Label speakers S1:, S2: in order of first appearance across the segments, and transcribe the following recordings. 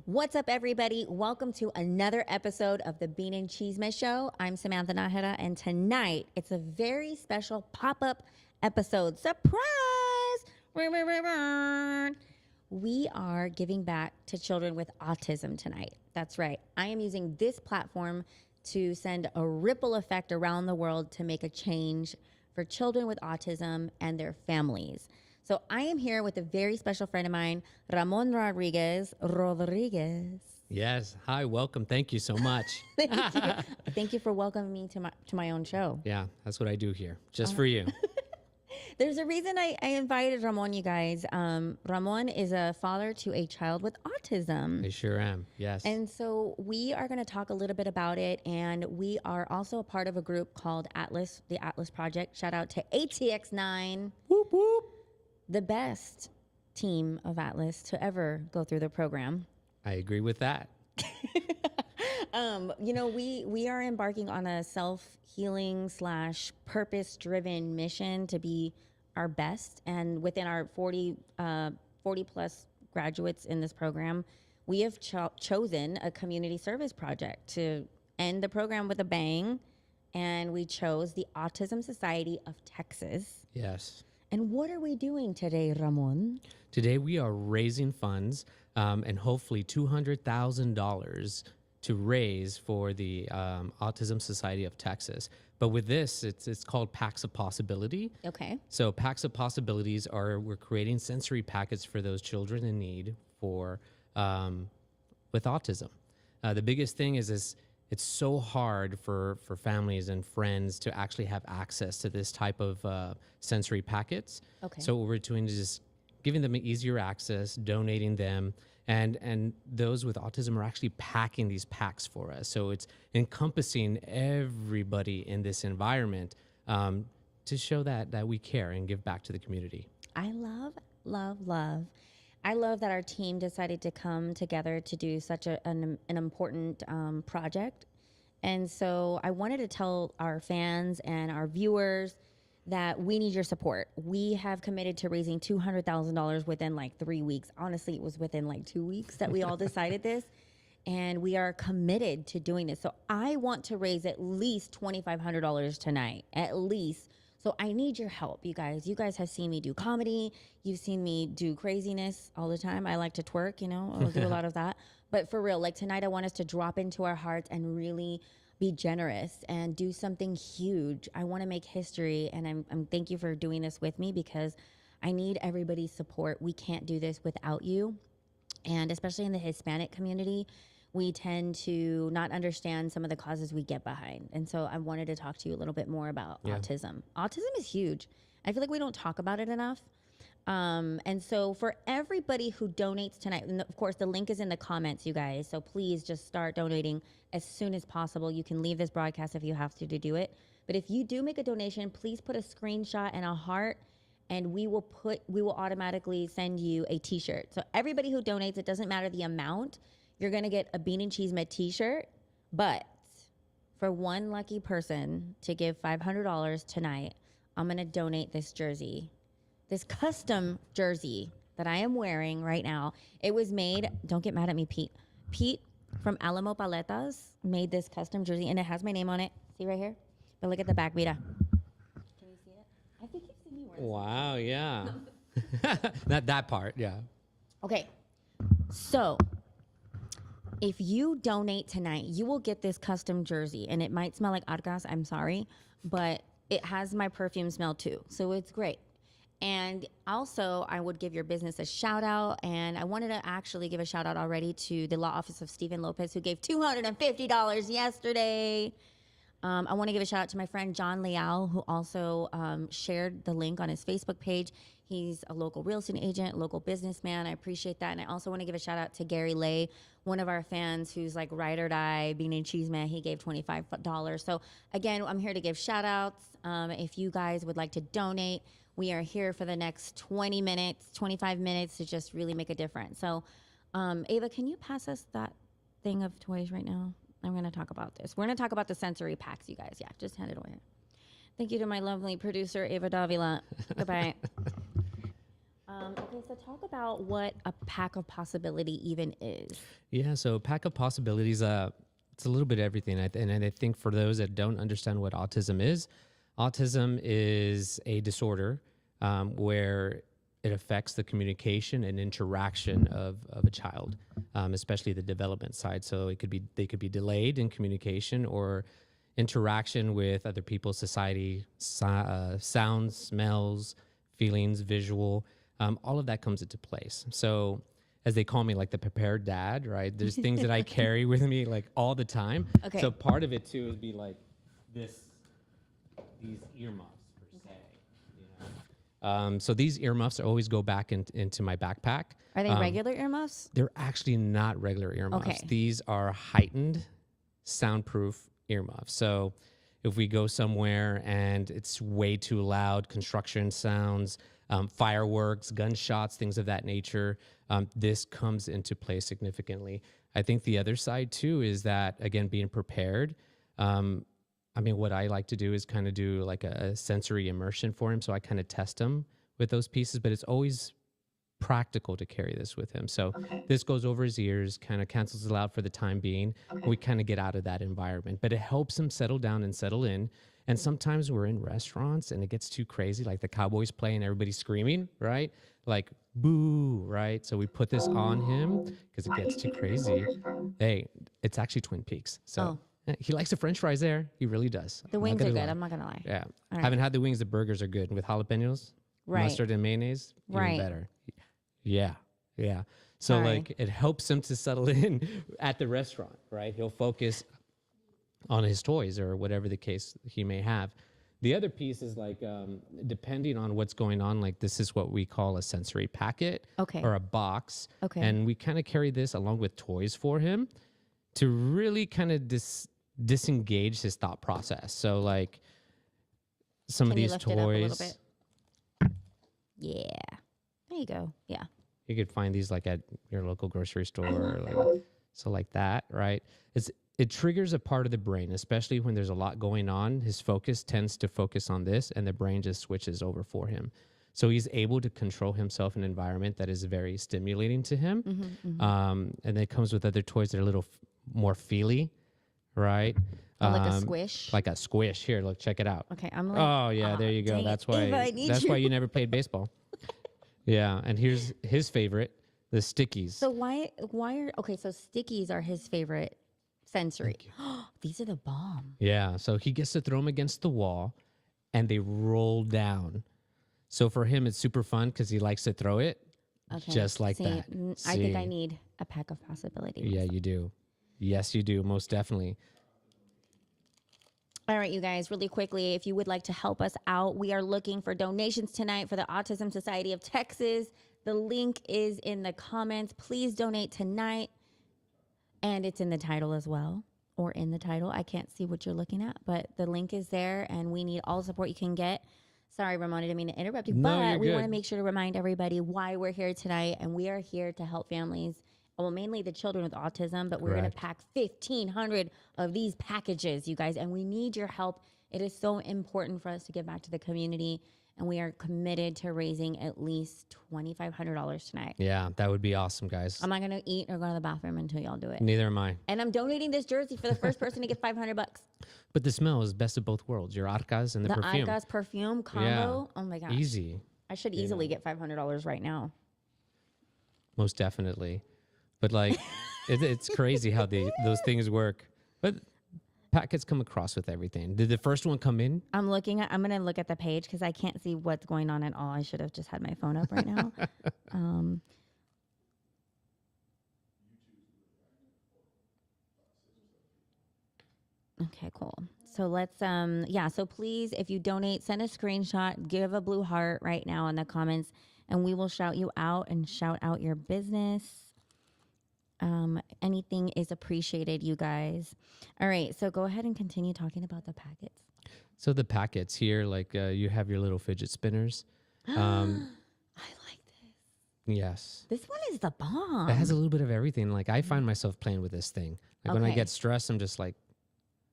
S1: What's up, everybody? Welcome to another episode of the Bean and Cheesemeh Show. I'm Samantha Nahera, and tonight it's a very special pop-up episode. Surprise! We are giving back to children with autism tonight. That's right. I am using this platform to send a ripple effect around the world to make a change for children with autism and their families. So I am here with a very special friend of mine, Ramon Rodriguez.
S2: Yes. Hi, welcome. Thank you so much.
S1: Thank you. Thank you for welcoming me to my own show.
S2: Yeah, that's what I do here, just for you.
S1: There's a reason I invited Ramon, you guys. Ramon is a father to a child with autism.
S2: I sure am, yes.
S1: And so we are going to talk a little bit about it. And we are also a part of a group called Atlas, the Atlas Project. Shout out to ATX9.
S2: Whoop, whoop.
S1: The best team of Atlas to ever go through the program.
S2: I agree with that.
S1: We are embarking on a self-healing / purpose-driven mission to be our best. And within our 40 plus graduates in this program, we have chosen a community service project to end the program with a bang. And we chose the Autism Society of Texas.
S2: Yes.
S1: And what are we doing today, Ramon?
S2: Today we are raising funds and hopefully $200,000 to raise for the Autism Society of Texas. But with this, it's called Packs of Possibility.
S1: Okay.
S2: So Packs of Possibilities we're creating sensory packets for those children in need for with autism. The biggest thing is it's so hard for families and friends to actually have access to this type of sensory packets.
S1: Okay.
S2: So what we're doing is just giving them easier access, donating them, and those with autism are actually packing these packs for us. So it's encompassing everybody in this environment to show that we care and give back to the community.
S1: I love. I love that our team decided to come together to do such an important project. And so I wanted to tell our fans and our viewers that we need your support. We have committed to raising $200,000 within like 3 weeks. Honestly, it was within like 2 weeks that we all decided this. And we are committed to doing this. So I want to raise at least $2,500 tonight, at least. So I need your help, you guys. You guys have seen me do comedy. You've seen me do craziness all the time. I like to twerk, I'll do a lot of that. But for real, like tonight, I want us to drop into our hearts and really be generous and do something huge. I want to make history, and I'm thank you for doing this with me because I need everybody's support. We can't do this without you. And especially in the Hispanic community, we tend to not understand some of the causes we get behind. And so I wanted to talk to you a little bit more about autism. Autism is huge. I feel like we don't talk about it enough. And so for everybody who donates tonight, and of course the link is in the comments, you guys. So please just start donating as soon as possible. You can leave this broadcast if you have to do it. But if you do make a donation, please put a screenshot and a heart, and we will automatically send you a t-shirt. So everybody who donates, it doesn't matter the amount, you're going to get a Bean and Cheesemeh t-shirt. But for one lucky person to give $500 tonight, I'm going to donate this jersey, this custom jersey that I am wearing right now. It was made, don't get mad at me, Pete. Pete from Alamo Paletas made this custom jersey, and it has my name on it. See right here? But look at the back, Mira. Can you see it? I think you've seen me wear this.
S2: Wow, yeah. Not that part, yeah.
S1: Okay, so if you donate tonight, you will get this custom jersey, and it might smell like Arcas, I'm sorry, but it has my perfume smell too, so it's great. And also, I would give your business a shout out, and I wanted to actually give a shout out already to the law office of Stephen Lopez, who gave $250 yesterday. I want to give a shout out to my friend John Leal, who also shared the link on his Facebook page. He's a local real estate agent, local businessman. I appreciate that. And I also want to give a shout out to Gary Lay, one of our fans who's like ride or die, Bean and Cheesemeh. He gave $25. So again, I'm here to give shout outs. If you guys would like to donate, we are here for the next 20 minutes, 25 minutes to just really make a difference. So Ava, can you pass us that thing of toys right now? I'm going to talk about this. We're going to talk about the sensory packs, you guys. Yeah, just hand it over. Thank you to my lovely producer, Ava Davila. Goodbye. Okay, so talk about what a pack of possibility even is.
S2: Yeah, so pack of possibilities. It's a little bit of everything. And I think for those that don't understand what autism is a disorder where it affects the communication and interaction of a child, especially the development side. So they could be delayed in communication or interaction with other people, society, sounds, smells, feelings, visual. All of that comes into place. So as they call me, like the prepared dad, right? There's things that I carry with me like all the time.
S1: Okay.
S2: So part of it too is be like these earmuffs per se. You know? So these earmuffs always go back into my backpack.
S1: Are they regular earmuffs?
S2: They're actually not regular earmuffs.
S1: Okay.
S2: These are heightened soundproof earmuffs. So if we go somewhere and it's way too loud, construction sounds, fireworks, gunshots, things of that nature, this comes into play significantly. I think the other side too is that, again, being prepared. I mean, what I like to do is kind of do like a sensory immersion for him. So I kind of test him with those pieces, but it's always practical to carry this with him. So this goes over his ears, kind of cancels it out for the time being. We kind of get out of that environment, but it helps him settle down and settle in. And sometimes we're in restaurants and it gets too crazy, like the Cowboys play and everybody's screaming, right? Like boo, right? So we put this on him because it gets too crazy. Hey, it's actually Twin Peaks. So he likes the French fries there. He really does.
S1: The wings are good. I'm not gonna lie.
S2: Yeah.
S1: Right.
S2: Haven't had the wings. The burgers are good with jalapenos, mustard and mayonnaise. Even better. Yeah. Yeah. So
S1: Sorry.
S2: like it helps him to settle in at the restaurant, right? He'll focus on his toys or whatever the case he may have. The other piece is like, depending on what's going on, like this is what we call a sensory packet or a box.
S1: Okay.
S2: And we kind of carry this along with toys for him to really kind of disengage his thought process. So like some of these
S1: lift it up a little
S2: toys,
S1: bit? Yeah. There you go. Yeah.
S2: you could find these like at your local grocery store, or like, so like that, right? It triggers a part of the brain, especially when there's a lot going on. His focus tends to focus on this, and the brain just switches over for him. So he's able to control himself in an environment that is very stimulating to him. And then it comes with other toys that are a little more feely, right?
S1: Like a squish.
S2: Like a squish. Here, look, check it out.
S1: Okay, I'm like.
S2: Oh yeah, there you go.
S1: dang it.
S2: That's
S1: Ava, I
S2: why.
S1: need
S2: That's
S1: you.
S2: why you never played baseball. Yeah, and here's his favorite, the stickies.
S1: So why are okay? So stickies are his favorite sensory. These are the bomb.
S2: Yeah, so he gets to throw them against the wall, and they roll down. So for him, it's super fun because he likes to throw it just like that.
S1: I think I need a pack of possibilities.
S2: Yeah, you do. Yes, you do. Most definitely.
S1: All right, you guys, really quickly, if you would like to help us out, we are looking for donations tonight for the Autism Society of Texas. The link is in the comments. Please donate tonight. And it's in the title as well, or in the title. I can't see what you're looking at, but the link is there, and we need all the support you can get. Sorry, Ramon, I didn't mean to interrupt you,
S2: No,
S1: but
S2: you're
S1: we want to
S2: good.
S1: make sure to remind everybody why we're here tonight, and we are here to help families, well, mainly the children with autism, but we're going to pack 1,500 of these packages, you guys, and we need your help. It is so important for us to give back to the community, and we are committed to raising at least $2,500 tonight.
S2: Yeah, that would be awesome, guys.
S1: I'm not going to eat or go to the bathroom until y'all do it.
S2: Neither am I.
S1: And I'm donating this jersey for the first person to get $500.
S2: But the smell is best of both worlds. Your arcas and the perfume.
S1: Arcas perfume combo. Oh my gosh.
S2: Easy.
S1: I should easily get $500 right now.
S2: Most definitely. But like, it's crazy how those things work. But packets come across with everything. Did the first one come in?
S1: I'm going to look at the page because I can't see what's going on at all. I should have just had my phone up right now. Okay, cool. So let's, so please, if you donate, send a screenshot, give a blue heart right now in the comments, and we will shout you out and shout out your business. Anything is appreciated, you guys. All right, so go ahead and continue talking about the packets.
S2: So the packets here, like you have your little fidget spinners.
S1: I like this.
S2: Yes.
S1: This one is the bomb.
S2: It has a little bit of everything. Like I find myself playing with this thing. Like when I get stressed, I'm just like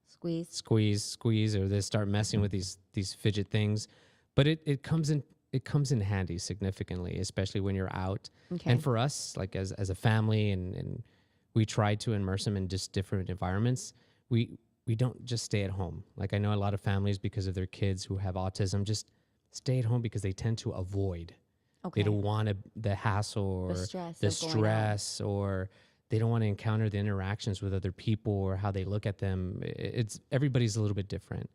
S1: Squeeze.
S2: squeeze, or they start messing with these fidget things. But it comes in it comes in handy significantly, especially when you're out.
S1: Okay.
S2: And for us, like as a family, and we try to immerse them in just different environments. We don't just stay at home. Like I know a lot of families, because of their kids who have autism, just stay at home because they tend to avoid. They
S1: Okay.
S2: don't want the hassle
S1: The
S2: or
S1: stress
S2: the
S1: of going out.
S2: stress, or they don't want to encounter the interactions with other people or how they look at them. It's everybody's a little bit different.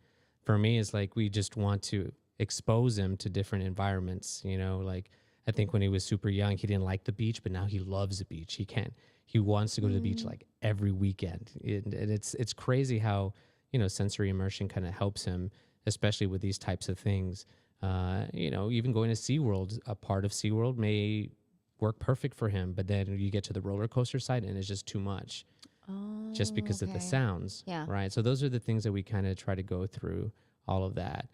S2: For me, it's like we just want to expose him to different environments. Like I think when he was super young, he didn't like the beach, but now he loves the beach. He wants to go to the beach like every weekend. And it's crazy how, sensory immersion kind of helps him, especially with these types of things. Even going to SeaWorld, a part of SeaWorld may work perfect for him, but then you get to the roller coaster side and it's just too much
S1: Oh,
S2: just because of the
S1: okay.
S2: sounds.
S1: Yeah.
S2: Right. So those are the things that we kind of try to go through all of that.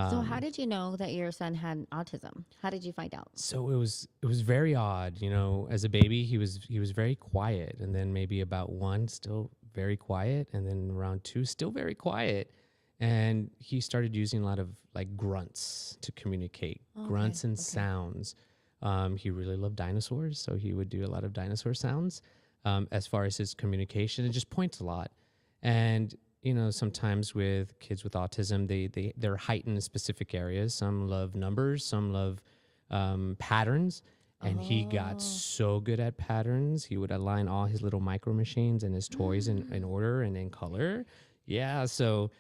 S1: So how did you know that your son had autism? How did you find out?
S2: So it was very odd, as a baby he was very quiet, and then maybe about 1 still very quiet, and then around 2 still very quiet, and he started using a lot of like grunts to communicate, grunts and sounds. He really loved dinosaurs, so he would do a lot of dinosaur sounds as far as his communication, and just points a lot. And sometimes with kids with autism, they're heightened in specific areas. Some love numbers, some love patterns, and he got so good at patterns. He would align all his little micro machines and his toys in order and in color. Yeah, so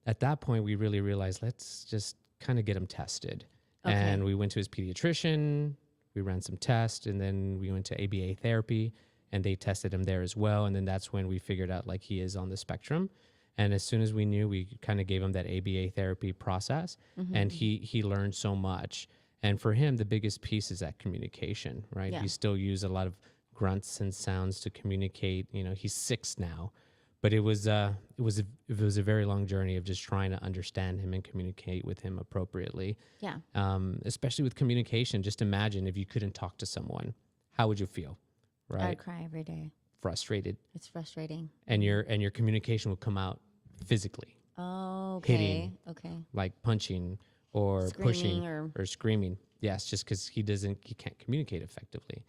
S2: at that point, we really realized, let's just kind of get him tested.
S1: Okay.
S2: And we went to his pediatrician. We ran some tests, and then we went to ABA therapy, and they tested him there as well. And then that's when we figured out like he is on the spectrum. And as soon as we knew, we kind of gave him that ABA therapy process, and he learned so much. And for him, the biggest piece is that communication, right?
S1: Yeah.
S2: He still used a lot of grunts and sounds to communicate. He's 6 now, but it was a very long journey of just trying to understand him and communicate with him appropriately.
S1: Yeah.
S2: Especially with communication, just imagine if you couldn't talk to someone, how would you feel,
S1: I
S2: right?
S1: cry every day.
S2: Frustrated,
S1: It's frustrating.
S2: and your communication would come out physically,
S1: Oh, okay.
S2: hitting,
S1: Okay.
S2: like punching or
S1: Screaming
S2: pushing
S1: or
S2: screaming. Yes, just because he can't communicate effectively.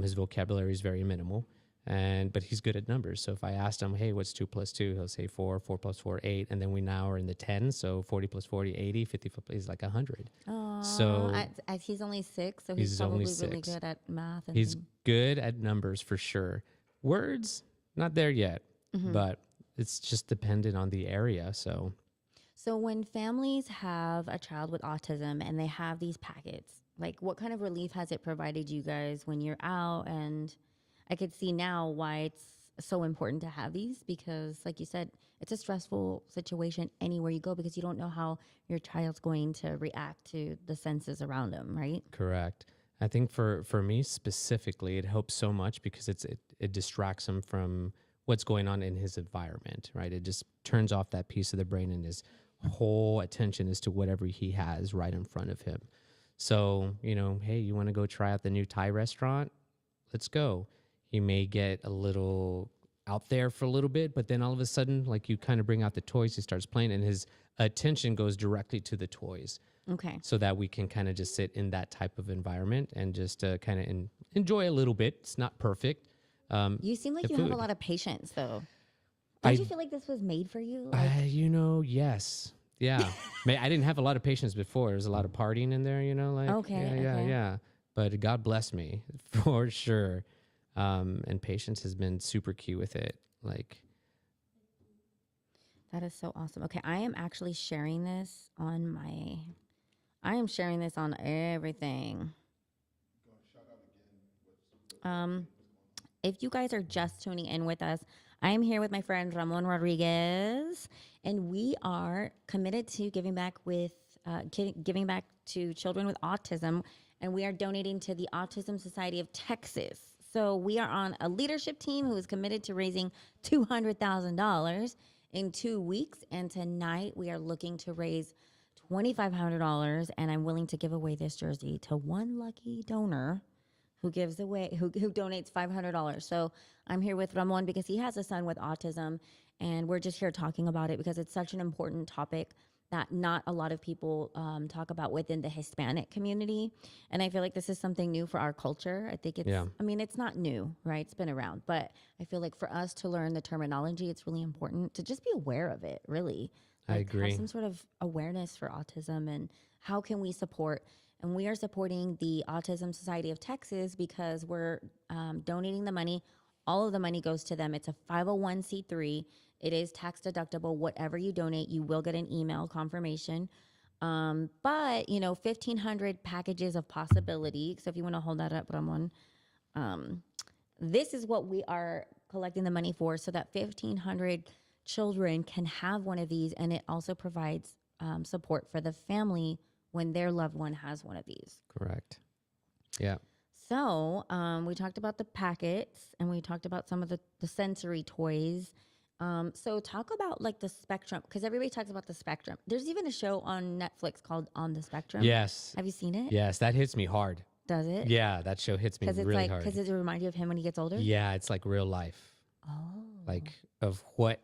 S2: His vocabulary is very minimal, but he's good at numbers. So if I asked him, hey, what's 2 plus 2? He'll say 4, 4 plus 4, 8. And then we now are in the 10s. So 40 plus 40, 80, 50 is like 100.
S1: Oh,
S2: So
S1: as he's only 6, so
S2: he's
S1: he's
S2: only
S1: probably really
S2: 6.
S1: good at math. And
S2: He's good at numbers for sure. Words, not there yet, but it's just dependent on the area.
S1: So when families have a child with autism and they have these packets, like what kind of relief has it provided you guys when you're out? And I could see now why it's so important to have these, because like you said, it's a stressful situation anywhere you go because you don't know how your child's going to react to the senses around them, right?
S2: Correct. I think for me specifically, it helps so much because it distracts him from what's going on in his environment, right? It just turns off that piece of the brain, and his whole attention is to whatever he has right in front of him. So, hey, you want to go try out the new Thai restaurant? Let's go. He may get a little out there for a little bit, but then all of a sudden, like you kind of bring out the toys, he starts playing, and his attention goes directly to the toys.
S1: Okay.
S2: So that we can kind of just sit in that type of environment and just kind of enjoy a little bit. It's not perfect.
S1: You seem like
S2: the
S1: you have a
S2: food.
S1: lot of patience, though.
S2: I-
S1: Don't you feel like this was made for you? Like,
S2: Yes. Yeah. I didn't have a lot of patience before. There's a lot of partying in there, like.
S1: Okay, okay.
S2: Yeah. But God bless me for sure. And patience has been super key with it. Like,
S1: that is so awesome. Okay, I am actually sharing this on everything. If you guys are just tuning in with us, I am here with my friend Ramon Rodriguez, and we are committed to giving back to children with autism, and we are donating to the Autism Society of Texas. So we are on a leadership team who is committed to raising $200,000 in 2 weeks, and tonight we are looking to raise $2,500, and I'm willing to give away this jersey to one lucky donor who donates $500. So I'm here with Ramon because he has a son with autism, And we're just here talking about it because it's such an important topic that not a lot of people talk about within the Hispanic community. And I feel like this is something new for our culture. I think
S2: Yeah,
S1: I mean, it's not new, right? It's been around. But I feel like for us to learn the terminology, it's really important to just be aware of it, really.
S2: I
S1: Like have
S2: agree.
S1: some sort of awareness for autism and how can we support. And we are supporting the Autism Society of Texas because we're donating the money. All of the money goes to them. It's a 501c3. It is tax deductible. Whatever you donate, you will get an email confirmation. But 1,500 packages of possibility. So if you want to hold that up, Ramon, this is what we are collecting the money for, so that 1,500 children can have one of these, and it also provides support for the family when their loved one has one of these.
S2: Correct. Yeah.
S1: So we talked about the packets, and we talked about some of the sensory toys. So talk about like the spectrum, because everybody talks about the spectrum. There's even a show on Netflix called On the Spectrum.
S2: Yes.
S1: Have you seen it?
S2: Yes, that hits me hard.
S1: Does it?
S2: Yeah, that show hits me
S1: Because it's
S2: really
S1: like
S2: hard.
S1: because it reminds you of him when he gets older.
S2: Yeah, it's like real life,
S1: Oh.
S2: like of what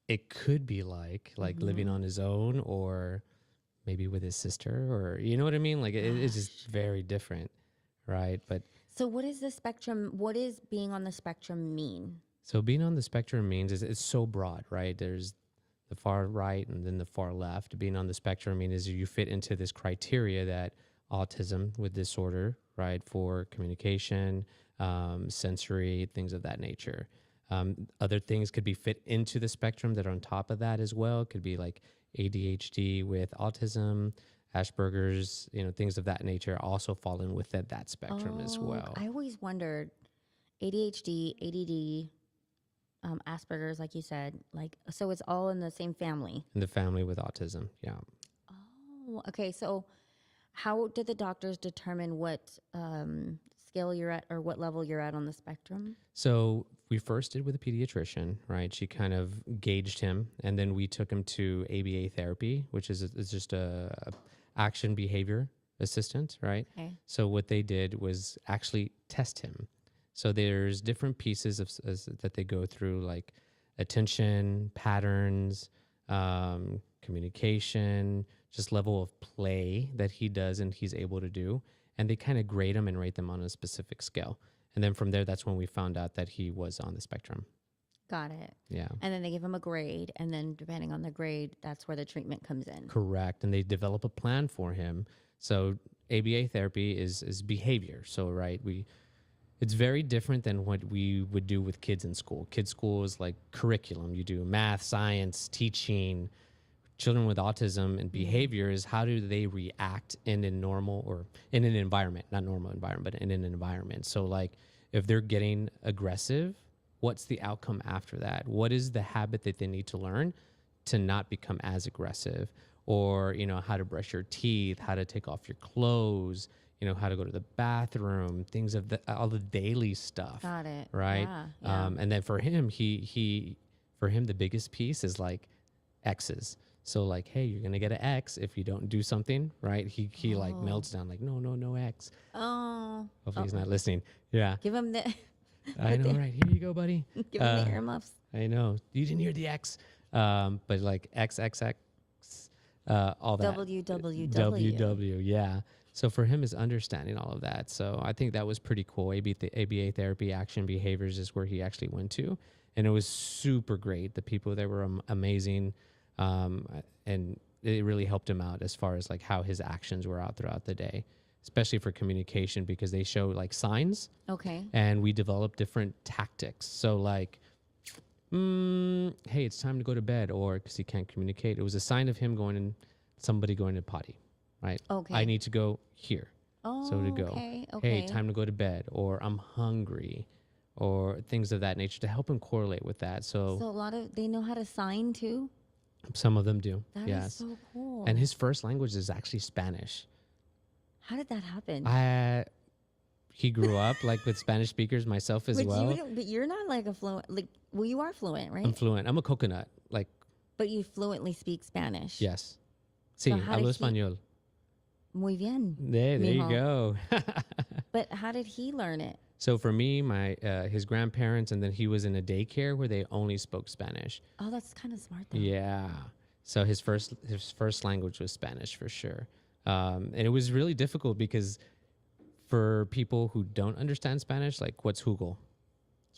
S2: it could be like living on his own, or maybe with his sister, or you know what I mean? Like it's just very different, right? But
S1: So what is the spectrum? What does being on the spectrum mean?
S2: so being on the spectrum means it's so broad, right? There's the far right and then the far left. Being on the spectrum means you fit into this criteria that autism with disorder, right, for communication, sensory, things of that nature. Other things could be fit into the spectrum that are on top of that as well. It could be like ADHD with autism, Asperger's, things of that nature also fall in within that spectrum as well.
S1: I always wondered ADHD, ADD, Asperger's, like you said, so it's all in the same family.
S2: In the family with autism, yeah.
S1: Oh, okay. So how did the doctors determine what scale you're at or what level you're at on the spectrum?
S2: So we first did with a pediatrician, right? She kind of gauged him, and then we took him to ABA therapy, which is just a action behavior assistant, right?
S1: Okay.
S2: So what they did was actually test him. So there's different pieces that they go through, like attention, patterns, communication, just level of play that he does and he's able to do. And they kind of grade them and rate them on a specific scale. And then from there, that's when we found out that he was on the spectrum.
S1: Got it.
S2: Yeah.
S1: And then they give him a grade, and then depending on the grade, that's where the treatment comes in.
S2: Correct. And they develop a plan for him. So ABA therapy is behavior. So, right, it's very different than what we would do with kids in school. Kids school is like curriculum. You do math, science, teaching. Children with autism and behavior is how do they react in a normal or in an environment, not normal environment, but in an environment. So like if they're getting aggressive, what's the outcome after that? What is the habit that they need to learn to not become as aggressive? Or, how to brush your teeth, how to take off your clothes, how to go to the bathroom, things of all the daily stuff.
S1: Got it.
S2: Right.
S1: Yeah.
S2: And then for him, for him, the biggest piece is like X's. So like, hey, you're gonna get an X if you don't do something, right? He like melts down, like no X.
S1: Oh.
S2: Hopefully he's not listening. Yeah,
S1: Give him the
S2: I know, right? Here you go, buddy.
S1: give him the earmuffs.
S2: I know you didn't hear the X, but like XXX, all that. WW, yeah. So for him is understanding all of that. So I think that was pretty cool. ABA therapy, action behaviors is where he actually went to, and it was super great. The people there were amazing. And it really helped him out as far as like how his actions were out throughout the day, especially for communication, because they show like signs.
S1: Okay.
S2: And we developed different tactics. So like, hey, it's time to go to bed, or because he can't communicate. It was a sign of him somebody going to potty, right?
S1: Okay.
S2: I need to go here.
S1: Oh,
S2: So to go,
S1: okay.
S2: hey, time to go to bed, or I'm hungry, or things of that nature to help him correlate with that. So
S1: They know how to sign too?
S2: some of them do.
S1: That
S2: yes.
S1: is so cool.
S2: And his first language is actually Spanish.
S1: How did that happen?
S2: He grew up like with Spanish speakers, myself as well.
S1: But you're not like a fluent, well, you are fluent, right?
S2: I'm fluent. I'm a coconut. Like,
S1: But you fluently speak Spanish.
S2: yes. Sí,
S1: So how
S2: hablo
S1: did he-
S2: español.
S1: Muy bien.
S2: There you
S1: mijo.
S2: go.
S1: But how did he learn it?
S2: So for me, my his grandparents, and then he was in a daycare where they only spoke Spanish.
S1: Oh, that's kind of smart though.
S2: Yeah. So his first language was Spanish for sure, and it was really difficult because for people who don't understand Spanish, like what's jugo?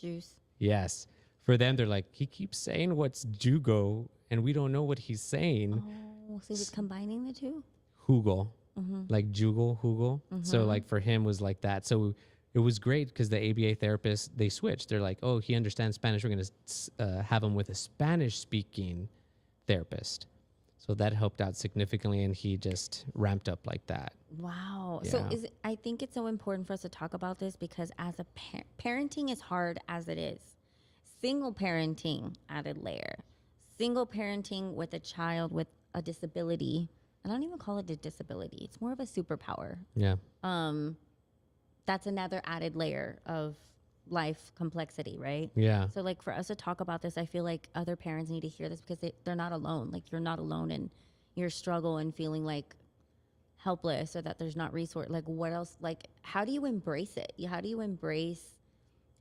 S1: Juice.
S2: Yes. For them, they're like, he keeps saying what's jugo, and we don't know what he's saying.
S1: Oh, so he was combining the two?
S2: Jugo, like jugo. So like for him was like that. So it was great because the ABA therapists, they switched. They're like, oh, he understands Spanish. We're going to have him with a Spanish speaking therapist. So that helped out significantly, and he just ramped up like that.
S1: Wow.
S2: Yeah.
S1: So I think it's so important for us to talk about this because as a parenting is hard as it is. Single parenting added layer. Single parenting with a child with a disability. I don't even call it a disability. It's more of a superpower.
S2: Yeah.
S1: That's another added layer of life complexity, right?
S2: Yeah.
S1: So like for us to talk about this, I feel like other parents need to hear this because they're not alone. Like you're not alone in your struggle and feeling like helpless or that there's not resource. Like what else? Like how do you embrace it? How do you embrace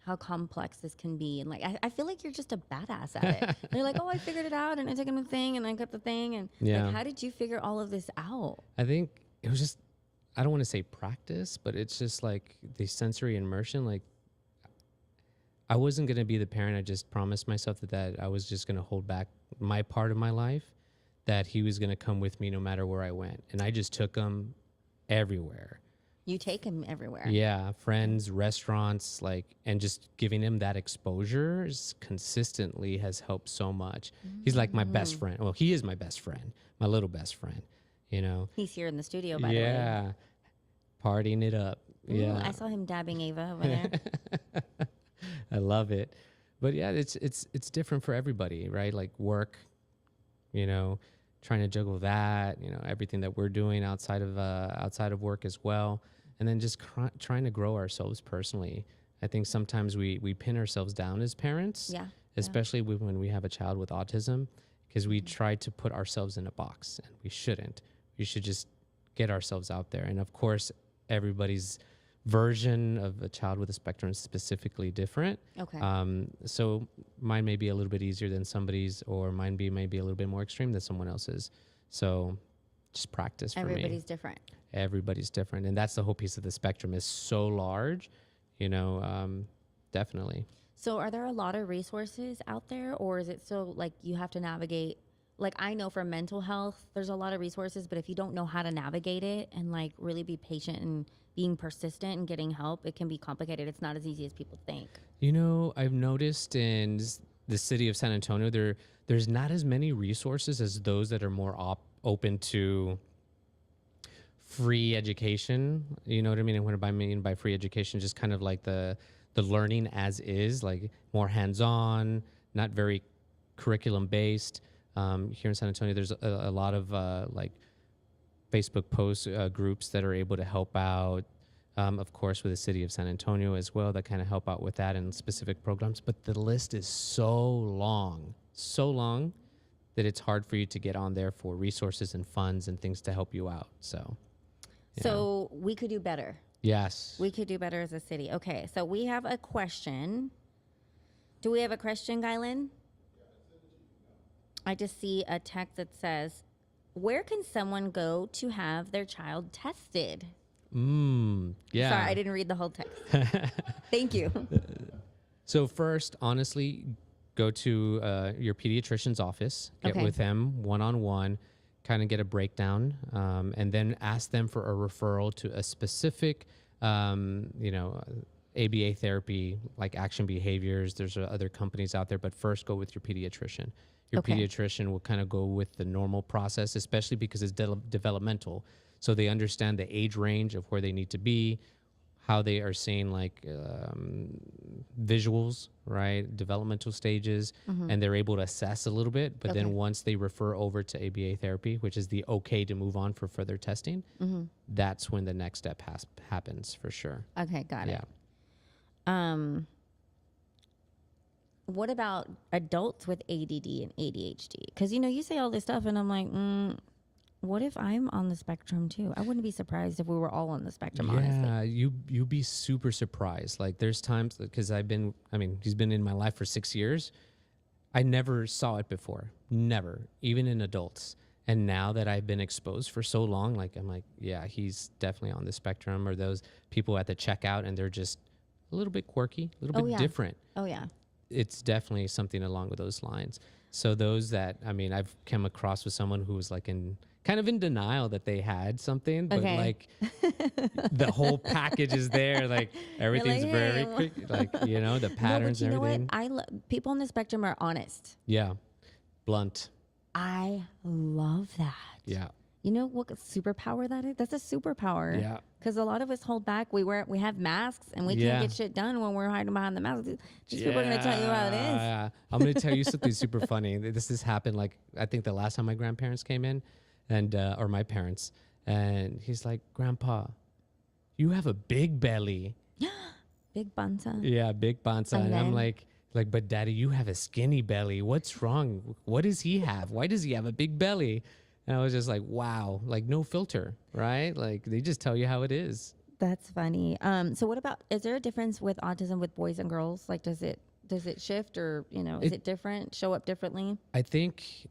S1: how complex this can be? And like I feel like you're just a badass at it. And you're like, oh, I figured it out and I took in the thing and I got the thing. And
S2: Yeah.
S1: like, how did you figure all of this out?
S2: I think it was just, I don't want to say practice, but it's just like the sensory immersion. Like I wasn't going to be the parent. I just promised myself that I was just going to hold back my part of my life, that he was going to come with me no matter where I went. And I just took him everywhere.
S1: You take him everywhere.
S2: Yeah, friends, restaurants, like, and just giving him that exposure consistently has helped so much. He's like my best friend. Well, he is my best friend, my little best friend, you know?
S1: He's here in the studio, by the way.
S2: Yeah, partying it up.
S1: Ooh,
S2: Yeah.
S1: I saw him dabbing Ava over there.
S2: I love it. But yeah, it's different for everybody, right? Like work, you know, trying to juggle that, you know, everything that we're doing outside of work as well. And then just trying to grow ourselves personally. I think sometimes we pin ourselves down as parents,
S1: Yeah.
S2: especially when we have a child with autism, because we try to put ourselves in a box, and we shouldn't. We should just get ourselves out there. And of course, everybody's version of a child with a spectrum is specifically different.
S1: Okay.
S2: So mine may be a little bit easier than somebody's, or mine maybe a little bit more extreme than someone else's. So just practice for me.
S1: Everybody's different.
S2: Everybody's different, and that's the whole piece of the spectrum is so large, you know. Definitely.
S1: So are there a lot of resources out there, or is it still like you have to navigate? Like I know for mental health, there's a lot of resources, but if you don't know how to navigate it and like really be patient and being persistent and getting help, it can be complicated. It's not as easy as people think.
S2: You know, I've noticed in the city of San Antonio, there's not as many resources as those that are more open to free education. You know what I mean? And what I mean by free education, just kind of like the learning as is, like more hands-on, not very curriculum based. Here in San Antonio, there's a lot of like Facebook posts, groups that are able to help out. Of course, with the city of San Antonio as well, that kind of help out with that and specific programs. But the list is so long that it's hard for you to get on there for resources and funds and things to help you out. So, yeah.
S1: So we could do better.
S2: Yes.
S1: We could do better as a city. Okay, so we have a question. Do we have a question, Guylan? I just see a text that says, where can someone go to have their child tested?
S2: Yeah.
S1: Sorry, I didn't read the whole text. Thank you.
S2: So first, honestly, go to your pediatrician's office, get
S1: Okay.
S2: with them one-on-one, kind of get a breakdown, and then ask them for a referral to a specific, ABA therapy, like Action Behaviors. There's other companies out there, but first go with your pediatrician. Your
S1: Okay.
S2: pediatrician will kind of go with the normal process, especially because it's developmental. So they understand the age range of where they need to be, how they are seeing like visuals, right? Developmental stages, and they're able to assess a little bit. But
S1: Okay.
S2: then once they refer over to ABA therapy, which is the okay to move on for further testing, that's when the next step happens for sure.
S1: Okay, got
S2: Yeah.
S1: it. What about adults with ADD and ADHD? Because, you say all this stuff, and I'm like, what if I'm on the spectrum too? I wouldn't be surprised if we were all on the spectrum, honestly.
S2: Yeah, you'd be super surprised. Like there's times because he's been in my life for 6 years. I never saw it before, never, even in adults. And now that I've been exposed for so long, like I'm like, yeah, he's definitely on the spectrum. Or those people at the checkout and they're just a little bit quirky, a little
S1: Oh,
S2: bit
S1: yeah.
S2: different.
S1: Oh, yeah.
S2: It's definitely something along with those lines. So those that I've come across with someone who was like in kind of in denial that they had something, but
S1: Okay.
S2: like the whole package is there. Like
S1: You're like,
S2: everything's very
S1: hey.
S2: quick. Like the
S1: No, but
S2: patterns
S1: you
S2: and
S1: know what?
S2: everything.
S1: People on the spectrum are honest.
S2: Yeah, blunt.
S1: I love that.
S2: Yeah,
S1: You know what superpower that is? That's a superpower.
S2: yeah.
S1: Because a lot of us hold back. We have masks and we
S2: Yeah.
S1: can't get shit done when we're hiding behind the mask. These people are going to tell you how it is.
S2: Yeah. I'm going to tell you something super funny. This has happened like I think the last time my grandparents came in, and or my parents, and he's like, "Grandpa, you have a big belly."
S1: Big bansa.
S2: Yeah, big bansa.
S1: And
S2: And I'm
S1: then-
S2: like, but Daddy, you have a skinny belly. What's wrong? What does he have? Why does he have a big belly? And I was just like, wow, like no filter, right? Like they just tell you how it is.
S1: That's funny. So what about, is there a difference with autism with boys and girls? Like, does it shift or, is it different, show up differently?
S2: I think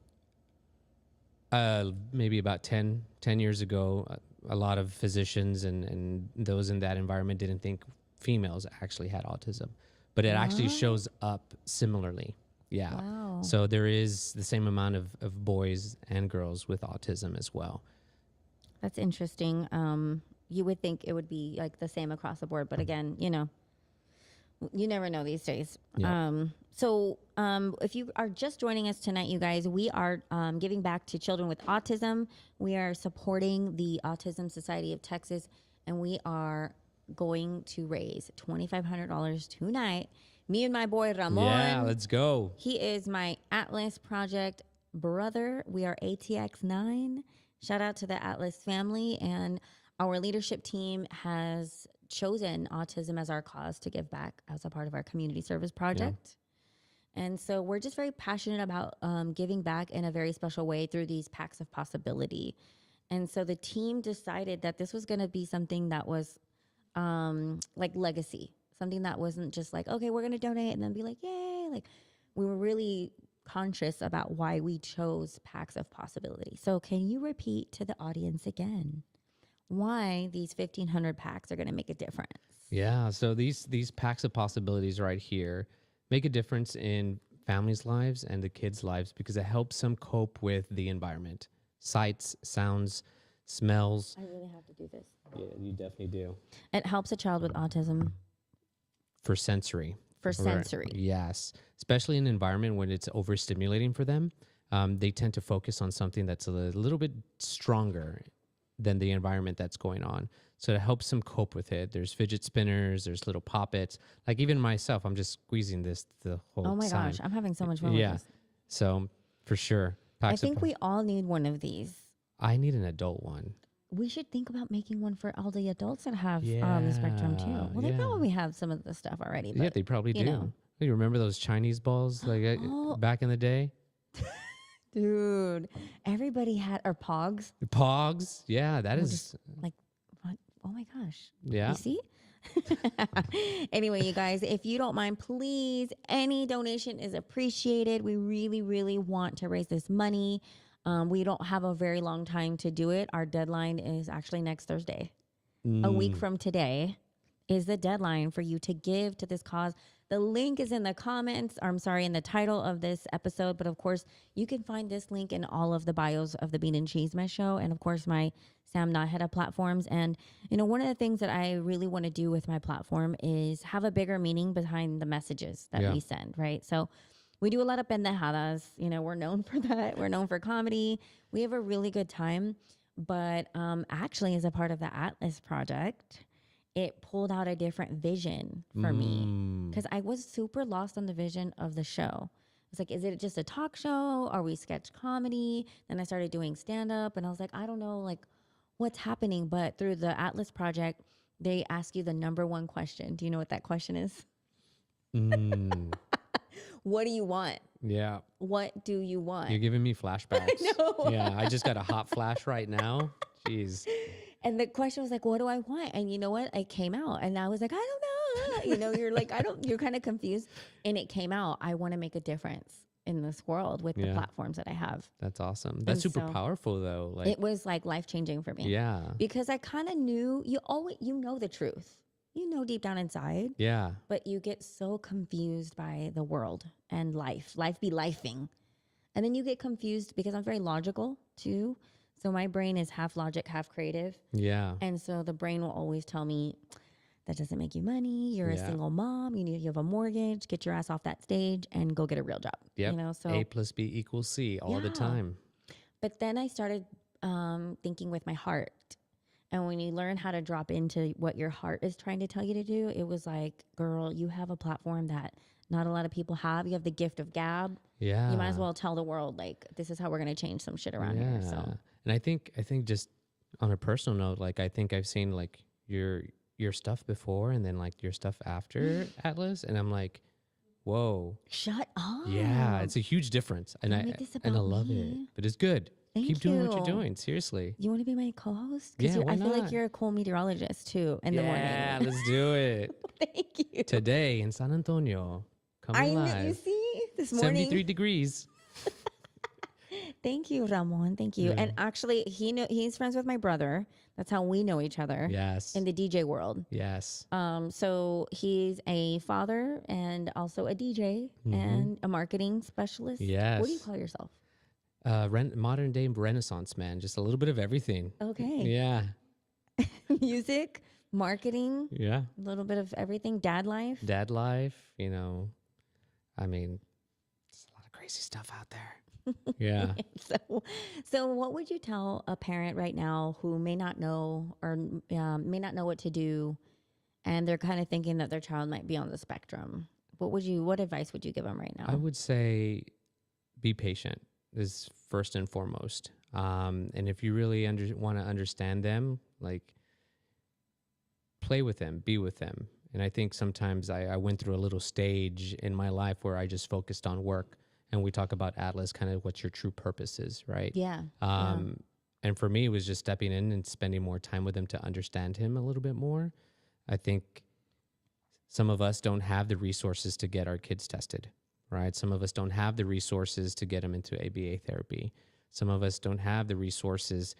S2: maybe about 10 years ago, a lot of physicians and those in that environment didn't think females actually had autism, but it actually shows up similarly. Yeah.
S1: Wow.
S2: So there is the same amount of boys and girls with autism as well.
S1: That's interesting. You would think it would be like the same across the board, but again, you never know these days.
S2: Yeah.
S1: If you are just joining us tonight, you guys, we are giving back to children with autism. We are supporting the Autism Society of Texas, and we are going to raise $2,500 tonight. Me and my boy Ramon.
S2: Yeah, let's go.
S1: He is my Atlas Project brother. We are ATX9. Shout out to the Atlas family. And our leadership team has chosen autism as our cause to give back as a part of our community service project. And so we're just very passionate about giving back in a very special way through these packs of possibility. And so the team decided that this was going to be something that was like legacy, something that wasn't just like, okay, we're going to donate and then be like, yay. Like we were really conscious about why we chose packs of possibility. So can you repeat to the audience again why these 1,500 packs are going to make a difference?
S2: Yeah. So these packs of possibilities right here make a difference in families' lives and the kids' lives because it helps them cope with the environment, sights, sounds, smells.
S1: I really have to do this.
S2: Yeah, you definitely do.
S1: It helps a child with autism
S2: For sensory.
S1: for sensory.
S2: Yes. Especially in an environment when it's overstimulating for them. They tend to focus on something that's a little bit stronger than the environment that's going on. So it helps them cope with it. There's fidget spinners, there's little poppets. Like even myself, I'm just squeezing this the whole time.
S1: Oh my gosh, I'm having so much fun
S2: Yeah.
S1: with this.
S2: So for sure.
S1: I think we all need one of these.
S2: I need an adult one.
S1: We should think about making one for all the adults that have the spectrum too. Well, they
S2: yeah.
S1: probably have some of the stuff already. But
S2: Yeah, they probably
S1: you
S2: do.
S1: know.
S2: You remember those Chinese balls like
S1: Oh.
S2: back in the day?
S1: Dude, everybody had, or Pogs.
S2: Pogs. Yeah, that
S1: We'll
S2: is.
S1: just, like, what? Oh my gosh.
S2: Yeah.
S1: You see? Anyway, you guys, if you don't mind, please, any donation is appreciated. We really, really want to raise this money. We don't have a very long time to do it. Our deadline is actually next Thursday. A week from today is the deadline for you to give to this cause. The link is in the comments, or I'm sorry, in the title of this episode. But of course, you can find this link in all of the bios of the Bean and Cheese Mess Show. And of course, my Sam Naheda platforms. And, one of the things that I really want to do with my platform is have a bigger meaning behind the messages that we send, right? So we do a lot of pendejadas. We're known for that. We're known for comedy. We have a really good time. But actually, as a part of the Atlas Project, it pulled out a different vision for me because I was super lost on the vision of the show. It's like, is it just a talk show? Are we sketch comedy? Then I started doing stand up and I was like, I don't know, like what's happening. But through the Atlas Project, they ask you the number one question. Do you know what that question is? What do you want?
S2: Yeah.
S1: What do you want?
S2: You're giving me flashbacks.
S1: know.
S2: Yeah. I just got a hot flash right now. Jeez.
S1: And the question was like, what do I want? And you know what? It came out. And I was like, I don't know. You know, you're like, you're kind of confused. And it came out. I want to make a difference in this world with the
S2: Yeah.
S1: platforms that I have.
S2: That's awesome. That's super
S1: so
S2: powerful though. Like,
S1: It was like life changing for me.
S2: yeah.
S1: Because I kind of knew you know the truth. You know deep down inside,
S2: Yeah.
S1: but you get so confused by the world and life. Life be lifing. And then you get confused because I'm very logical too. So my brain is half logic, half creative.
S2: Yeah.
S1: And so the brain will always tell me that doesn't make you money. You're a
S2: Yeah.
S1: single mom. You have a mortgage. Get your ass off that stage and go get a real job.
S2: Yep.
S1: You know, so
S2: A plus B equals C all the
S1: Yeah.
S2: time.
S1: but then I started thinking with my heart. And when you learn how to drop into what your heart is trying to tell you to do, it was like, girl, you have a platform that not a lot of people have. You have the gift of gab.
S2: Yeah.
S1: You might as well tell the world, like, this is how we're going to change some shit around here. So
S2: And I think just on a personal note, like I think I've seen like your stuff before and then like your stuff after Atlas, and I'm like, whoa.
S1: shut up.
S2: Yeah, it's a huge difference. And
S1: Don't make this
S2: I
S1: about
S2: love it.
S1: me.
S2: But it's good.
S1: Thank
S2: Keep doing what you're
S1: you.
S2: doing. Seriously.
S1: You want to be my co-host?
S2: Yeah, why
S1: I feel like
S2: not?
S1: you're a cool meteorologist too in the
S2: Yeah,
S1: morning.
S2: let's do it.
S1: Thank you.
S2: Today in San Antonio.
S1: I
S2: Coming
S1: know,
S2: live.
S1: you see, this
S2: 73
S1: morning.
S2: degrees.
S1: Thank you, Ramon. Thank you.
S2: Yeah.
S1: And actually, he's friends with my brother. That's how we know each other
S2: Yes.
S1: in the DJ world.
S2: Yes.
S1: So he's a father and also a DJ and a marketing specialist.
S2: Yes.
S1: What do you call yourself?
S2: Modern day Renaissance man. Just a little bit of everything.
S1: Okay.
S2: Yeah.
S1: Music, marketing,
S2: Yeah.
S1: a little bit of everything. Dad life.
S2: Dad life, you know. I mean, there's a lot of crazy stuff out there. Yeah.
S1: So what would you tell a parent right now who may not know or may not know what to do, and they're kind of thinking that their child might be on the spectrum? What advice would you give them right now?
S2: I would say be patient is first and foremost. And if you really want to understand them, like play with them, be with them. And I think sometimes I went through a little stage in my life where I just focused on work. And we talk about Atlas, kind of what your true purpose is, right?
S1: Yeah.
S2: And for me, it was just stepping in and spending more time with him to understand him a little bit more. I think some of us don't have the resources to get our kids tested, right? Some of us don't have the resources to get them into ABA therapy. Some of us don't have the resources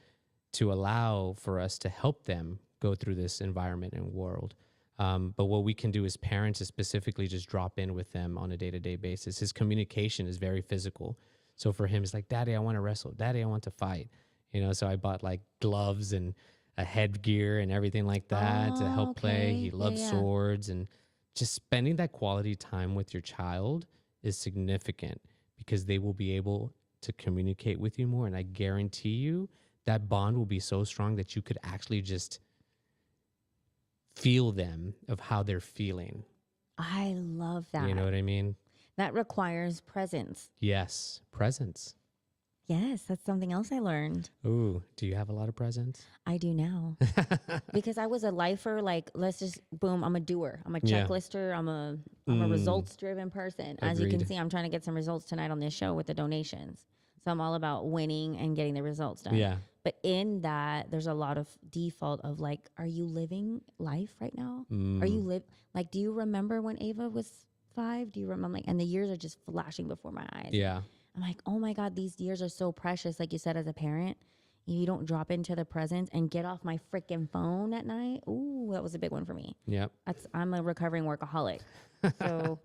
S2: to allow for us to help them go through this environment and world. But what we can do as parents is specifically just drop in with them on a day-to-day basis. His communication is very physical. So for him, it's like, Daddy, I want to wrestle. Daddy, I want to fight. You know, so I bought like gloves and a headgear and everything like that to help play.
S1: okay.
S2: He loves
S1: Yeah.
S2: swords, and just spending that quality time with your child is significant because they will be able to communicate with you more. And I guarantee you that bond will be so strong that you could actually just feel them of how they're feeling.
S1: I love that.
S2: You know what I mean?
S1: That requires presence.
S2: Yes. Presence.
S1: Yes, that's something else I learned.
S2: Ooh, do you have a lot of presents?
S1: I do now. Because I was a lifer, like, let's just, boom, I'm a doer. I'm a
S2: Yeah.
S1: checklister. I'm a results-driven person. As you can
S2: Agreed.
S1: see, I'm trying to get some results tonight on this show with the donations. So I'm all about winning and getting the results done.
S2: Yeah.
S1: But in that, there's a lot of default of like, are you living life right now? Are you like, do you remember when Ava was 5? Do you remember and the years are just flashing before my eyes.
S2: Yeah.
S1: I'm like, oh my God, these years are so precious. Like you said, as a parent, you don't drop into the present and get off my freaking phone at night. Ooh, that was a big one for me.
S2: Yep.
S1: I'm a recovering workaholic. So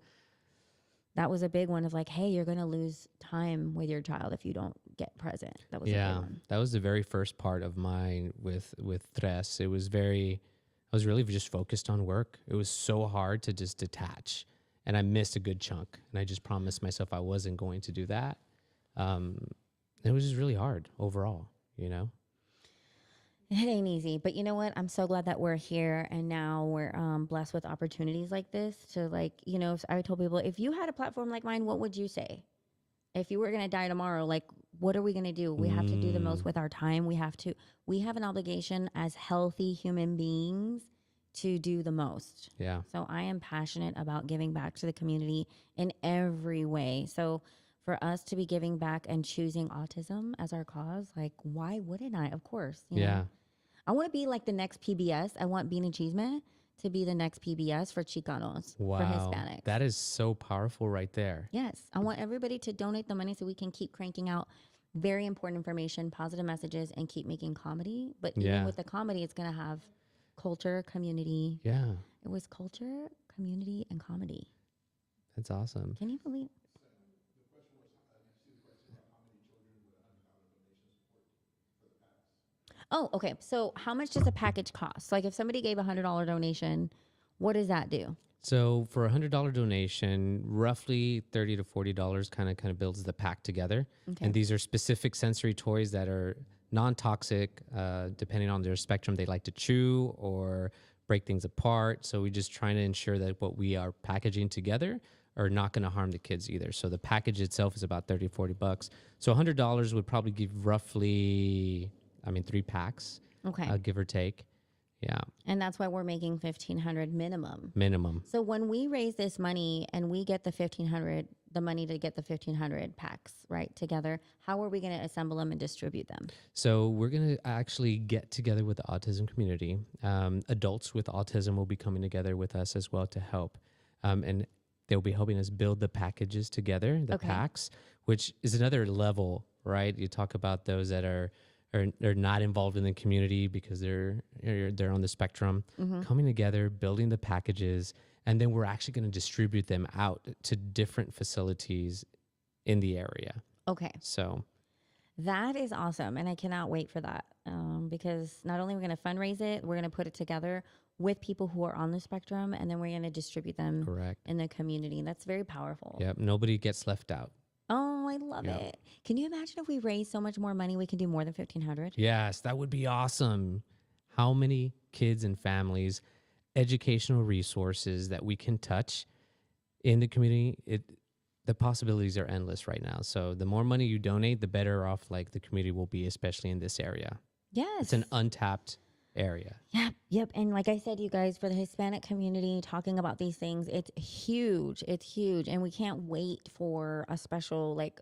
S1: that was a big one of like, hey, you're going to lose time with your child if you don't get present. That was a big one.
S2: That was the very first part of mine with Tres. I was really just focused on work. It was so hard to just detach, and I missed a good chunk. And I just promised myself I wasn't going to do that. It was just really hard overall, you know?
S1: It ain't easy, but you know what? I'm so glad that we're here and now we're blessed with opportunities like this to like, you know, I told people, if you had a platform like mine, what would you say? If you were going to die tomorrow, like, what are we going to do? We have to do the most with our time. We have an obligation as healthy human beings to do the most.
S2: Yeah.
S1: So I am passionate about giving back to the community in every way. So for us to be giving back and choosing autism as our cause, like why wouldn't I? Of course, you
S2: Yeah.
S1: know. I want to be like the next PBS. I want Bean Achievement to be the next PBS for Chicanos, for
S2: Wow.
S1: Hispanics.
S2: That is so powerful right there.
S1: Yes, I want everybody to donate the money so we can keep cranking out very important information, positive messages, and keep making comedy. But even
S2: Yeah.
S1: with the comedy, it's going to have culture, community.
S2: Yeah.
S1: It was culture, community, and comedy.
S2: That's awesome.
S1: Can you believe? Oh, okay. So how much does a package cost? Like if somebody gave $100 donation, what does that do?
S2: So for $100 donation, roughly $30 to $40 kind of builds the pack together.
S1: Okay.
S2: And these are specific sensory toys that are non-toxic, depending on their spectrum. They like to chew or break things apart. So we're just trying to ensure that what we are packaging together are not going to harm the kids either. So the package itself is about 30, $40. So $100 would probably give roughly, 3 packs,
S1: Okay.
S2: give or take. Yeah,
S1: And that's why we're making 1,500 minimum.
S2: minimum.
S1: So when we raise this money and we get the 1,500, the money to get the 1,500 packs right together, how are we going to assemble them and distribute them?
S2: So we're going to actually get together with the autism community. Adults with autism will be coming together with us as well to help. And they'll be helping us build the packages together, the
S1: Okay.
S2: packs, which is another level, right? You talk about those that are not involved in the community because they're on the spectrum, coming together, building the packages, and then we're actually going to distribute them out to different facilities in the area.
S1: Okay.
S2: So
S1: That is awesome. And I cannot wait for that because not only are we going to fundraise it, we're going to put it together with people who are on the spectrum, and then we're going to distribute them
S2: correct.
S1: in the community. That's very powerful.
S2: Yep. Nobody gets left out.
S1: Oh, I love
S2: Yeah.
S1: it. Can you imagine if we raise so much more money, we can do more than 1,500?
S2: Yes, that would be awesome. How many kids and families, educational resources that we can touch in the community? The possibilities are endless right now. So the more money you donate, the better off like the community will be, especially in this area.
S1: Yes.
S2: It's an untapped area.
S1: Yep. And like I said, you guys, for the Hispanic community, talking about these things, it's huge. It's huge. And we can't wait for a special, like,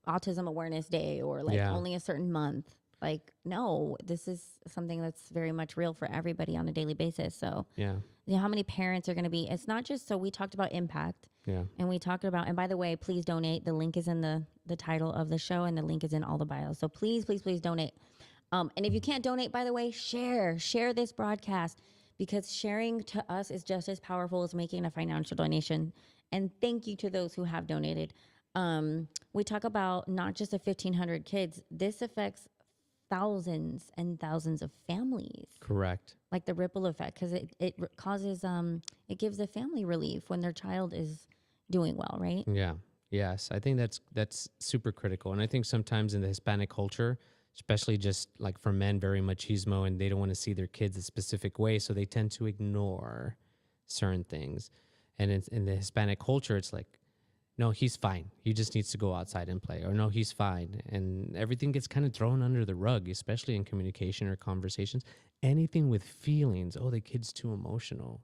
S1: Autism Awareness Day or like
S2: Yeah.
S1: only a certain month. Like, no, this is something that's very much real for everybody on a daily basis. So,
S2: Yeah.
S1: how many parents are going to be? It's not just, so we talked about impact
S2: Yeah.
S1: and we talked about, and by the way, please donate. The link is in the title of the show and the link is in all the bios. So please donate. And if you can't donate, by the way, share this broadcast because sharing to us is just as powerful as making a financial donation. And thank you to those who have donated. We talk about not just the 1,500 kids. This affects thousands and thousands of families,
S2: Correct.
S1: like the ripple effect, because it causes, it gives the family relief when their child is doing well, right?
S2: Yeah. Yes. I think that's super critical. And I think sometimes in the Hispanic culture, especially just like for men, very machismo, and they don't want to see their kids a specific way. So they tend to ignore certain things. And in the Hispanic culture, it's like, no, he's fine. He just needs to go outside and play. Or no, he's fine. And everything gets kind of thrown under the rug, especially in communication or conversations. Anything with feelings. Oh, the kid's too emotional,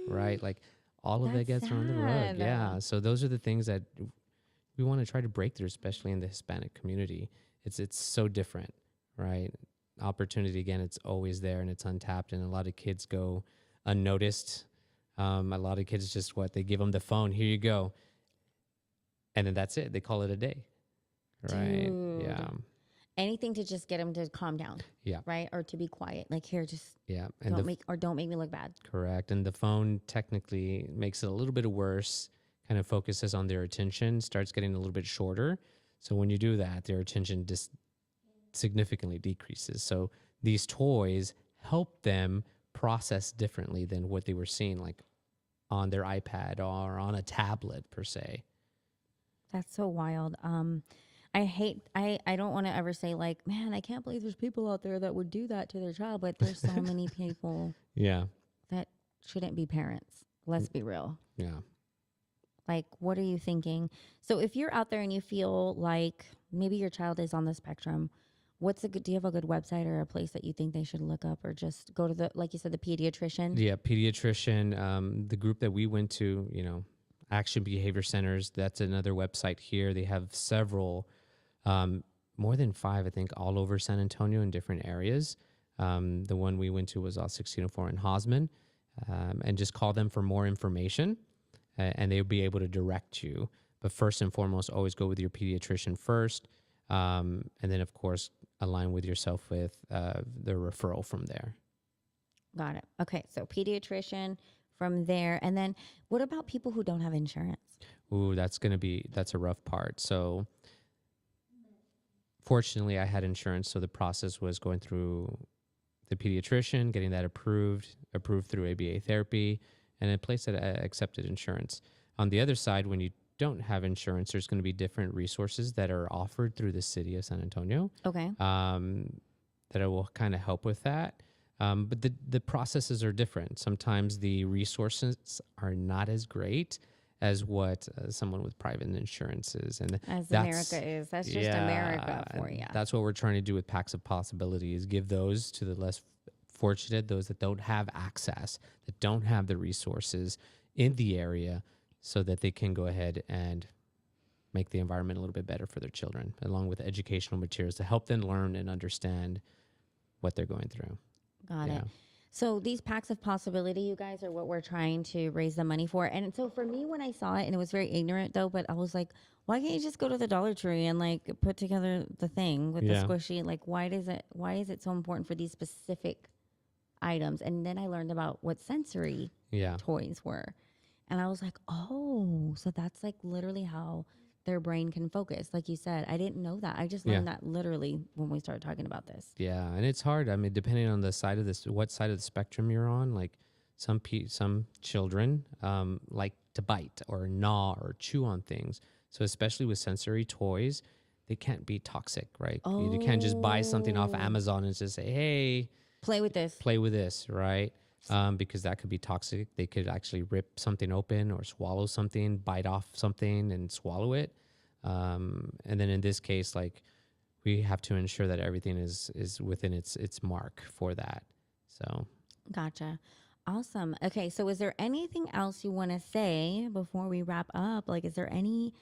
S2: right? Like all of that
S1: That's
S2: gets thrown under the rug.
S1: sad.
S2: Yeah. So those are the things that we want to try to break through, especially in the Hispanic community. It's so different, right? Opportunity, again, it's always there and it's untapped. And a lot of kids go unnoticed. A lot of kids just they give them the phone. Here you go. And then that's it. They call it a day. Right.
S1: Dude.
S2: Yeah.
S1: Anything to just get them to calm down.
S2: Yeah.
S1: Right. Or to be quiet. Like, here, just
S2: Yeah. And
S1: don't make me look bad.
S2: correct. And the phone technically makes it a little bit worse, kind of focuses on their attention, starts getting a little bit shorter. So when you do that, their attention just significantly decreases. So these toys help them process differently than what they were seeing, like on their iPad or on a tablet per se.
S1: That's so wild. I don't want to ever say like, man, I can't believe there's people out there that would do that to their child, but there's so many people
S2: Yeah.
S1: that shouldn't be parents. Let's be real.
S2: Yeah.
S1: Like, what are you thinking? So if you're out there and you feel like maybe your child is on the spectrum, do you have a good website or a place that you think they should look up, or just go to the, like you said, the pediatrician?
S2: Yeah, pediatrician. The group that we went to, Action Behavior Centers. That's another website here. They have several, more than 5, I think, all over San Antonio in different areas. The one we went to was off 1604 in Hosman, and just call them for more information, and they'll be able to direct you. But first and foremost, always go with your pediatrician first, and then of course align with yourself with the referral from there.
S1: Got it. Okay, so pediatrician from there. And then what about people who don't have insurance?
S2: Ooh, that's a rough part. So fortunately I had insurance. So the process was going through the pediatrician, getting that approved through ABA therapy, and a place that accepted insurance. On the other side, when you don't have insurance, there's going to be different resources that are offered through the city of San Antonio.
S1: Okay.
S2: That will kind of help with that. But the processes are different. Sometimes the resources are not as great as what someone with private insurance is. And
S1: As America is. That's just America for you.
S2: That's what we're trying to do with Packs of Possibility, is give those to the less fortunate, those that don't have access, that don't have the resources in the area, so that they can go ahead and make the environment a little bit better for their children, along with educational materials to help them learn and understand what they're going through.
S1: Got it. So these Packs of Possibility, you guys, are what we're trying to raise the money for. And so for me, when I saw it, and it was very ignorant though, but I was like, why can't you just go to the Dollar Tree and like put together the thing with the squishy? Like, why is it so important for these specific items? And then I learned about what sensory toys were. And I was like, oh, so that's like literally how their brain can focus. Like you said, I didn't know that. I just learned that literally when we started talking about this.
S2: Yeah, and it's hard. I mean, depending on the side of what side of the spectrum you're on, like some children like to bite or gnaw or chew on things. So especially with sensory toys, they can't be toxic, right?
S1: Oh.
S2: You can't just buy something off Amazon and just say, hey,
S1: play with this,
S2: right? Because that could be toxic. They could actually rip something open or swallow something, bite off something and swallow it. And then in this case, like, we have to ensure that everything is within its mark for that. So.
S1: Gotcha. Awesome. Okay. So is there anything else you want to say before we wrap up? Like, is there any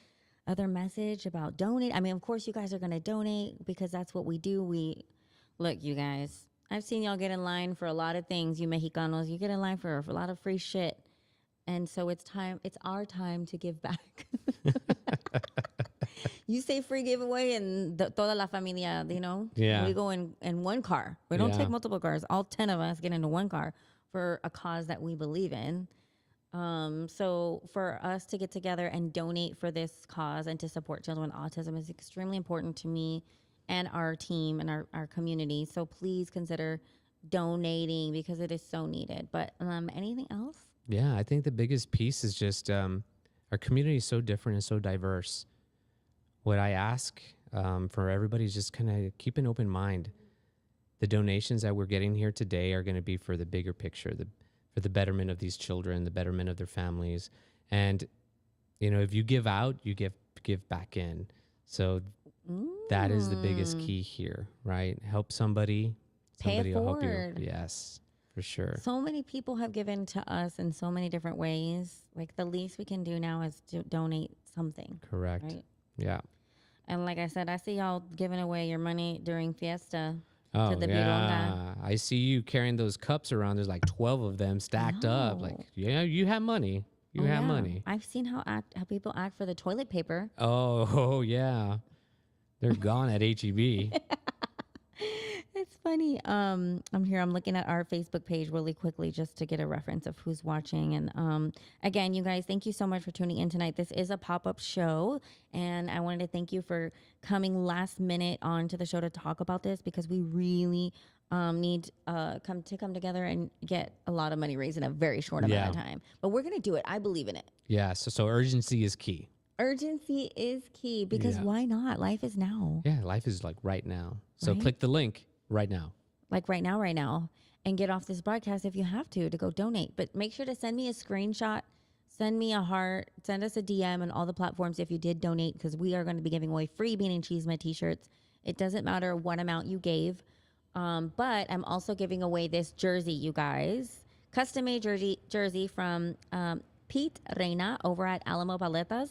S1: other message about donate? I mean, of course you guys are going to donate because that's what we do. Look, you guys, I've seen y'all get in line for a lot of things. You Mexicanos, you get in line for a lot of free shit. And so it's our time to give back. You say free giveaway and toda la familia,
S2: Yeah.
S1: we go in one car. We don't take multiple cars. All 10 of us get into one car for a cause that we believe in. So for us to get together and donate for this cause and to support children with autism is extremely important to me and our team and our community. So please consider donating because it is so needed. But anything else?
S2: Yeah, I think the biggest piece is just our community is so different and so diverse. What I ask for everybody is just kind of keep an open mind. The donations that we're getting here today are going to be for the bigger picture, for the betterment of these children, the betterment of their families. And, if you give out, you give back in. So that is the biggest key here, right? Help somebody. Somebody will help you. Yes, for sure.
S1: So many people have given to us in so many different ways. Like, the least we can do now is to donate something.
S2: Correct.
S1: Right?
S2: Yeah.
S1: And like I said, I see y'all giving away your money during Fiesta.
S2: Oh,
S1: to the
S2: yeah.
S1: Bironga.
S2: I see you carrying those cups around. There's like 12 of them stacked up. Like, yeah, you have money. You have money.
S1: I've seen how people act for the toilet paper.
S2: Oh, yeah. They're gone at HEB.
S1: It's funny. I'm looking at our Facebook page really quickly just to get a reference of who's watching. And again, you guys, thank you so much for tuning in tonight. This is a pop-up show, and I wanted to thank you for coming last minute onto the show to talk about this because we really need come together and get a lot of money raised in a very short amount of time. But we're gonna do it. I believe in it.
S2: Yeah. So urgency is key.
S1: Urgency is key because why not? Life is now.
S2: Yeah, life is like right now. So click the link right now.
S1: Like right now, and get off this broadcast if you have to go donate. But make sure to send me a screenshot, send me a heart, send us a DM on all the platforms if you did donate, because we are going to be giving away free Bean and Cheeseman t-shirts It doesn't matter what amount you gave. But I'm also giving away this jersey, you guys. Custom made jersey from Pete Reina over at Alamo Paletas.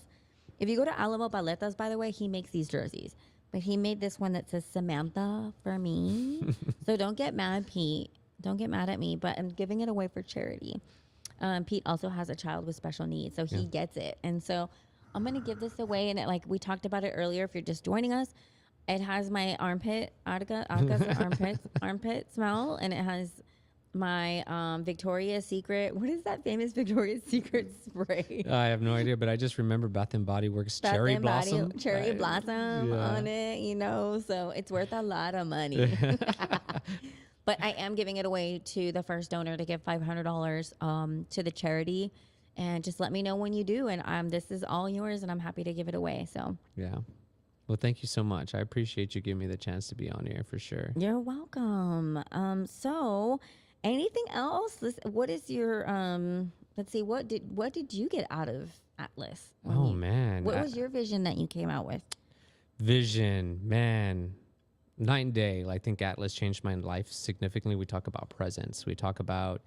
S1: If you go to Alamo Paletas, by the way, he makes these jerseys. But he made this one that says Samantha for me. So don't get mad, Pete. Don't get mad at me, but I'm giving it away for charity. Pete also has a child with special needs, so he gets it. And so I'm going to give this away. And like we talked about it earlier, if you're just joining us, it has my armpit smell, and it has my Victoria's Secret. What is that famous Victoria's Secret spray?
S2: I have no idea, but I just remember Bath and Body Works cherry blossom
S1: On it, you know, so it's worth a lot of money. But I am giving it away to the first donor to give $500 to the charity, and just let me know when you do, and this is all yours, and I'm happy to give it away. So
S2: yeah. Well, thank you so much. I appreciate you giving me the chance to be on here for sure.
S1: You're welcome. So anything else? What is your let's see, what did you get out of Atlas?
S2: Man.
S1: What was your vision that you came out with?
S2: Vision, man. Night and day. I think Atlas changed my life significantly. We talk about presence. We talk about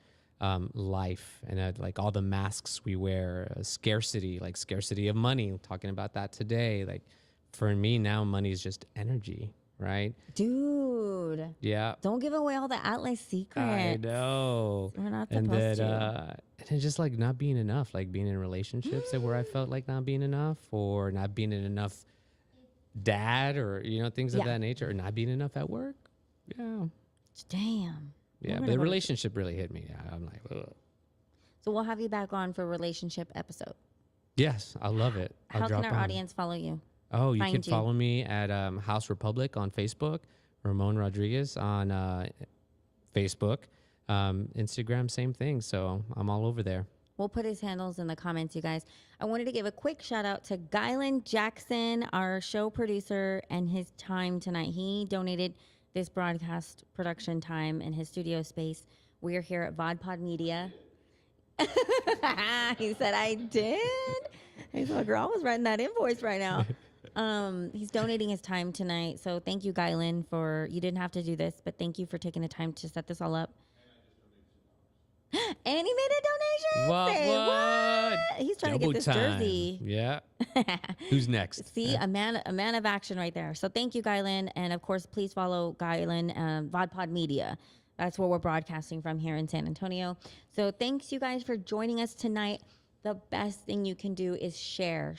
S2: life and like all the masks we wear, scarcity, like scarcity of money. Talking about that today. Like for me now, money is just energy, right?
S1: Dude.
S2: Yeah.
S1: Don't give away all the Atlas secrets.
S2: I know.
S1: We're not supposed to.
S2: And then just like not being enough, like being in relationships where I felt like not being enough, or not being enough dad, or things of that nature, or not being enough at work. Yeah.
S1: Damn.
S2: Yeah, but the relationship really hit me. I'm like, ugh.
S1: So we'll have you back on for a relationship episode.
S2: Yes, I love it.
S1: How can our audience follow you?
S2: Oh, you can follow me at House Republic on Facebook, Ramon Rodriguez on Facebook, Instagram, same thing. So I'm all over there.
S1: We'll put his handles in the comments, you guys. I wanted to give a quick shout out to Gylan Jackson, our show producer, and his time tonight. He donated this broadcast production time in his studio space. We are here at VodPod Media. He said, I did. He's like, girl, I was writing that invoice right now. He's donating his time tonight. So thank you, Gylan, you didn't have to do this, but thank you for taking the time to set this all up. And he made a donation.
S2: What?
S1: He's trying to get this jersey.
S2: Yeah. Who's next?
S1: See, a man of action right there. So thank you, Gylan. And of course, please follow Gylan, VodPod Media. That's where we're broadcasting from here in San Antonio. So thanks, you guys, for joining us tonight. The best thing you can do is share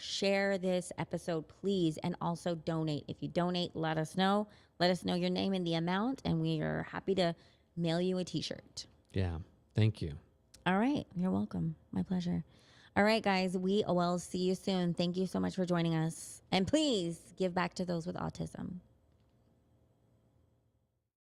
S1: this episode, please, and also donate. If you donate, let us know your name and the amount, and we are happy to mail you a t-shirt.
S2: Yeah. Thank you.
S1: All right. You're welcome. My pleasure. All right, guys. We will see you soon. Thank you so much for joining us. And please give back to those with autism.